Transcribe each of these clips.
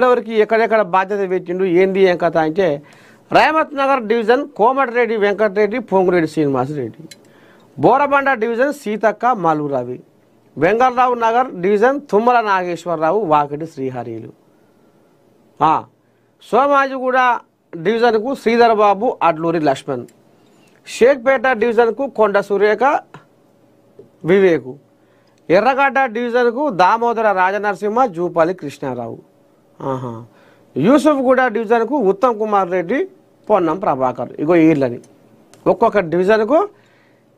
ఎవరికి ఎక్కడెక్కడ బాధ్యత పెట్టిండు ఏంది ఏం కథ అంటే Rahmat Nagar division Komatireddy Venkatreddy Pongureddy Srinivasareddy, Borabanda division Seethakka Malluravi, Vengalrao Nagar division Tummala Nageswararao Vakiti శ్రీహరిలు, సోమాజిగూడ డివిజన్కు శ్రీధర్ బాబు అడ్లూరి లక్ష్మణ్, షేక్పేట డివిజన్కు కొండ సురేఖ వివేకు, ఎర్రగడ్డ డివిజన్కు దామోదర రాజనరసింహ జూపాలి కృష్ణారావు, యూసుఫ్గూడ డివిజన్కు ఉత్తమ్ కుమార్ రెడ్డి పొన్నం ప్రభాకర్. ఇగో వీళ్ళని ఒక్కొక్క డివిజన్కు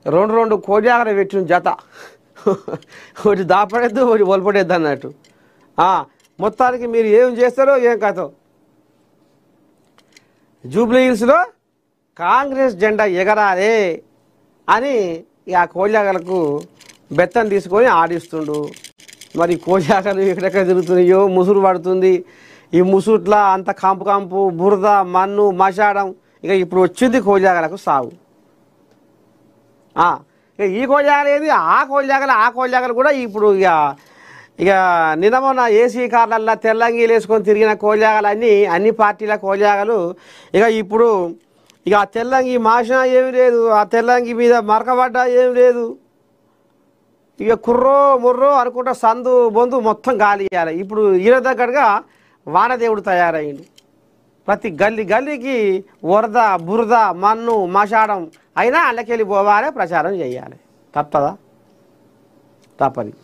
రెండు రెండు కోజాగర పెట్టిన జత, ఒకటి దాపడేద్దు ఒకటి ఒలపడేద్దు అన్నట్టు. మొత్తానికి మీరు ఏం చేస్తారో ఏం కథో. జూబ్లీ హిల్స్లో కాంగ్రెస్ జెండా ఎగరాలే అని ఆ కోజాగలకు బెత్తం తీసుకొని ఆడిస్తుండు. మరి కోజాగలు ఎక్కడెక్కడ తిరుగుతున్నాయో, ముసురు పడుతుంది. ఈ ముసుట్లా అంత కంపు కంపు బురద మన్ను మషాడం. ఇక ఇప్పుడు వచ్చింది కోజాగలకు సాగు. ఇక ఈ కోజాగలు ఏది ఆ కోజాగలు కూడా ఇప్పుడు ఇక నిన్న ఏసీ కార్లల్లో తెల్లంగీలు వేసుకొని తిరిగిన కోజాగలు అన్ని పార్టీల కోజాగలు ఇక ఇప్పుడు ఇక ఆ తెల్లంగి మాషా ఏమి లేదు, ఆ తెల్లంగి మీద మరకబడ్డా ఏమి లేదు. ఇక కుర్రో ముర్రో అనుకుంటా సందు బొందు మొత్తం గాలి ఇవ్వాలి. ఇప్పుడు ఈయన దగ్గరగా వానదేవుడు తయారయ్యిండు. ప్రతి గల్లీకి వరద బురద మన్ను మషాడం అయినా అల్లకెళ్ళి పోవాలి, ప్రచారం చేయాలి. తప్పదా? తప్పది.